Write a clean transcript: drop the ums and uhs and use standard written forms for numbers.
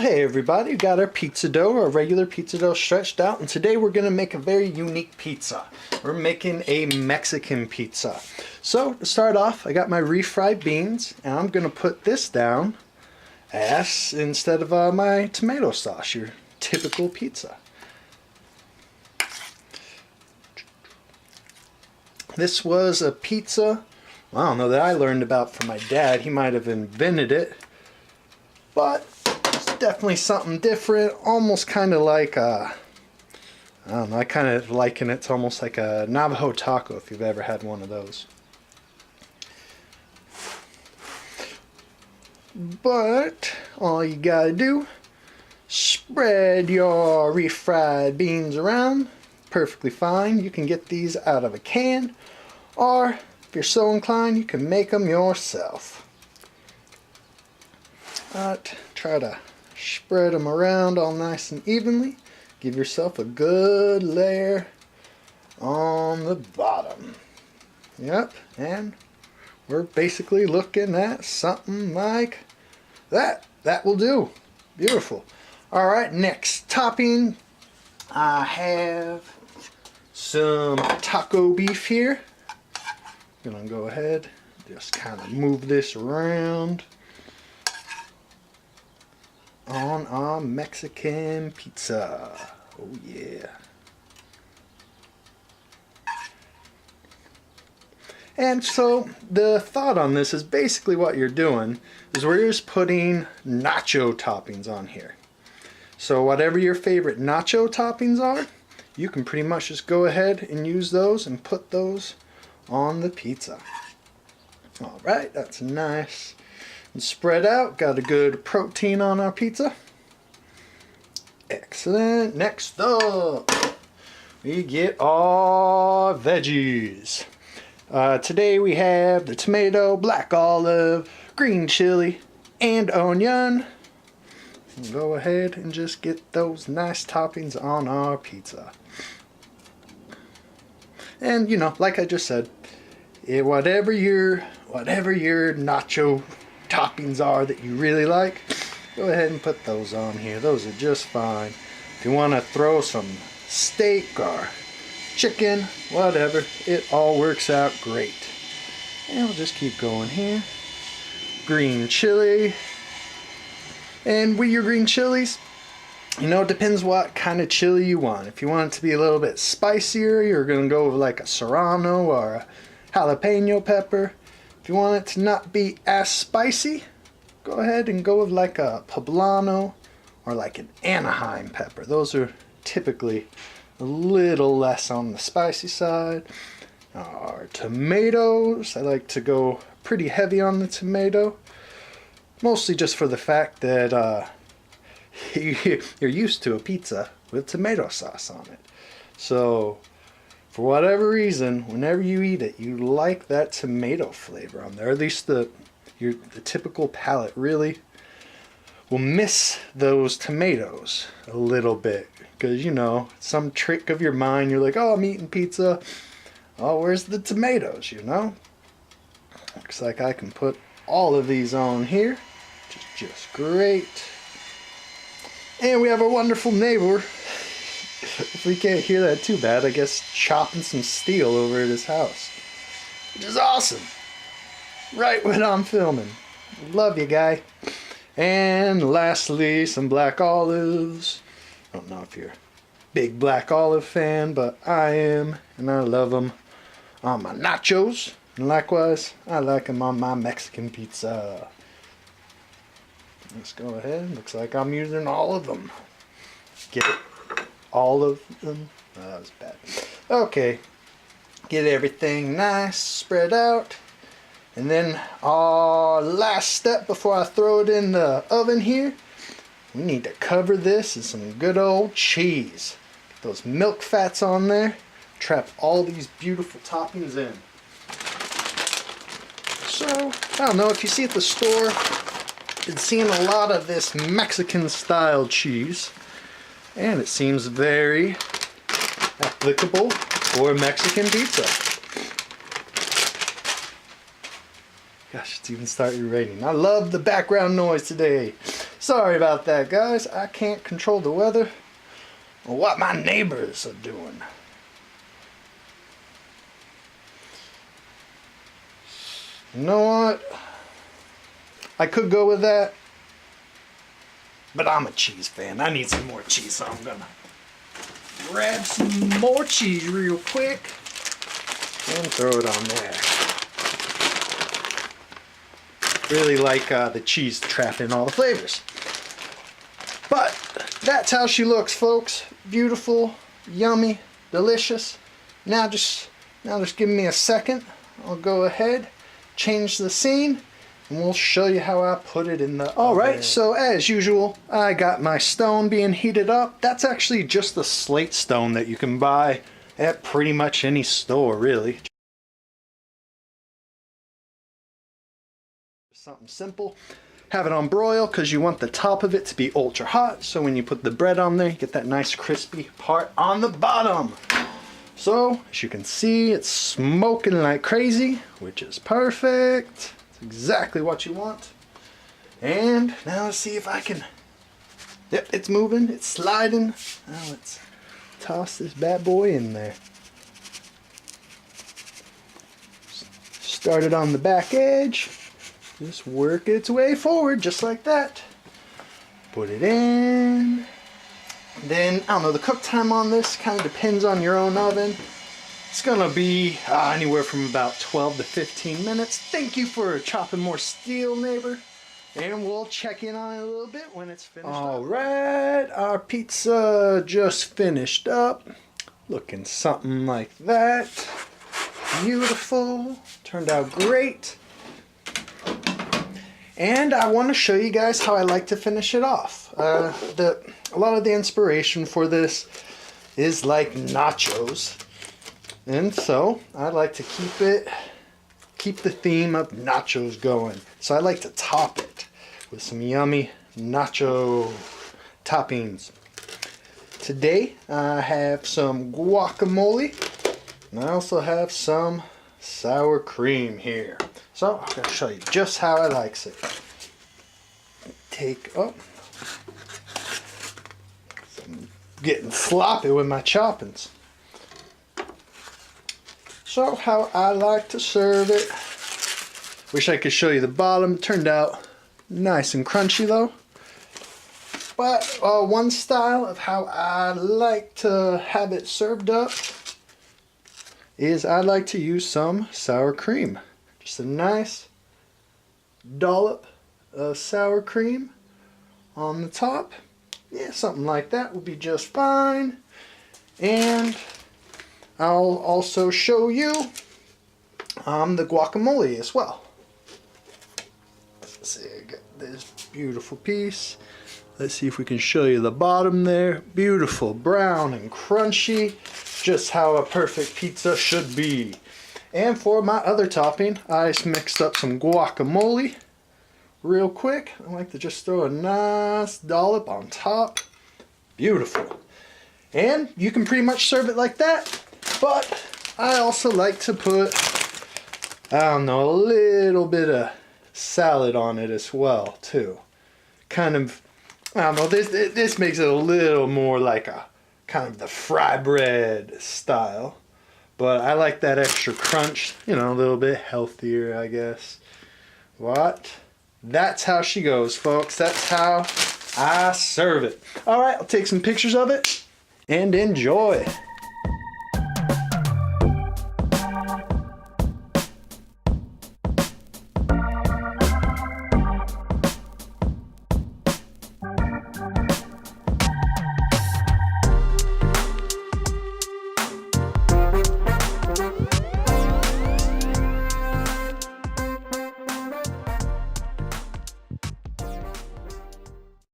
Hey everybody, we got our pizza dough, our regular pizza dough stretched out, and today we're going to make a very unique pizza. We're making a Mexican pizza. So to start off, I got my refried beans, and I'm going to put this down as instead of my tomato sauce, your typical pizza. This was a pizza, I don't know, that I learned about from my dad. He might have invented it, but definitely something different, almost kind of like I don't know, I kind of liken it to almost like a Navajo taco if you've ever had one of those. But all you gotta do, spread your refried beans around, perfectly fine. You can get these out of a can, or if you're so inclined, you can make them yourself. But try to spread them around all nice and evenly. Give yourself a good layer on the bottom. Yep, and we're basically looking at something like that. That will do. Beautiful. Alright, next topping. I have some taco beef here. I'm gonna go ahead, just kind of move this around on our Mexican pizza. Oh yeah. And so the thought on this is basically what you're doing is we're just putting nacho toppings on here. So whatever your favorite nacho toppings are, you can pretty much just go ahead and use those and put those on the pizza. Alright, that's nice and spread out. Got a good protein on our pizza. Excellent. Next up, we get our veggies. Today we have the tomato, black olive, green chili, and onion. Go ahead and just get those nice toppings on our pizza. And you know, like I just said, whatever your nacho toppings are that you really like, go ahead and put those on here. Those are just fine. If you want to throw some steak or chicken, whatever, it all works out great. And we'll just keep going here. Green chili. And with your green chilies, you know, it depends what kind of chili you want. If you want it to be a little bit spicier, you're going to go with like a serrano or a jalapeno pepper. If you want it to not be as spicy, go ahead and go with like a poblano or like an Anaheim pepper. Those are typically a little less on the spicy side. Our tomatoes, I like to go pretty heavy on the tomato. Mostly just for the fact that you're used to a pizza with tomato sauce on it. So for whatever reason, whenever you eat it, you like that tomato flavor on there. At least the typical palate really will miss those tomatoes a little bit. Because, you know, some trick of your mind, you're like, oh, I'm eating pizza. Oh, where's the tomatoes, you know? Looks like I can put all of these on here. Which is just great. And we have a wonderful neighbor. If we can't hear that too bad, I guess chopping some steel over at his house. Which is awesome. Right when I'm filming. Love you, guy. And lastly, some black olives. I don't know if you're a big black olive fan, but I am. And I love them on my nachos. And likewise, I like them on my Mexican pizza. Let's go ahead. Looks like I'm using all of them. Get it? All of them? Oh, that was bad. Okay. Get everything nice, spread out. And then our last step before I throw it in the oven here, we need to cover this in some good old cheese. Get those milk fats on there. Trap all these beautiful toppings in. So, I don't know, if you see at the store, been seeing a lot of this Mexican style cheese, and it seems very applicable for Mexican pizza. Gosh, it's even started raining. I love the background noise today. Sorry about that, guys. I can't control the weather or what my neighbors are doing. You know what? I could go with that, but I'm a cheese fan. I need some more cheese, so I'm gonna grab some more cheese real quick and throw it on there. Really like the cheese trapping all the flavors. But that's how she looks, folks. Beautiful, yummy, delicious. Now just give me a second. I'll go ahead, change the scene, and we'll show you how I put it in the oven. Alright, so as usual, I got my stone being heated up. That's actually just the slate stone that you can buy at pretty much any store, really. Something simple. Have it on broil because you want the top of it to be ultra hot, so when you put the bread on there, you get that nice crispy part on the bottom. So, as you can see, it's smoking like crazy, which is perfect. It's exactly what you want. And now let's see if I can... Yep, it's moving, it's sliding. Now let's toss this bad boy in there. Start it on the back edge. Just work its way forward, just like that. Put it in. Then, I don't know, the cook time on this kind of depends on your own oven. It's gonna be anywhere from about 12 to 15 minutes. Thank you for chopping more steel, neighbor. And we'll check in on it a little bit when it's finished. Alright, our pizza just finished up. Looking something like that. Beautiful. Turned out great. And I want to show you guys how I like to finish it off. A lot of the inspiration for this is like nachos. And so I like to keep the theme of nachos going. So I like to top it with some yummy nacho toppings. Today I have some guacamole. And I also have some sour cream here. So I'm going to show you just how I likes it. I'm getting sloppy with my choppings. So how I like to serve it. Wish I could show you the bottom. It turned out nice and crunchy though. But one style of how I like to have it served up is I like to use some sour cream. Just a nice dollop of sour cream on the top. Yeah, something like that will be just fine. And I'll also show you the guacamole as well. Let's see, I got this beautiful piece. Let's see if we can show you the bottom there. Beautiful, brown and crunchy. Just how a perfect pizza should be. And for my other topping, I just mixed up some guacamole real quick. I like to just throw a nice dollop on top. Beautiful. And you can pretty much serve it like that. But I also like to put, I don't know, a little bit of salad on it as well, too. Kind of, I don't know, this makes it a little more like a kind of the fry bread style. But I like that extra crunch, you know, a little bit healthier, I guess. What? That's how she goes, folks. That's how I serve it. All right, I'll take some pictures of it and enjoy.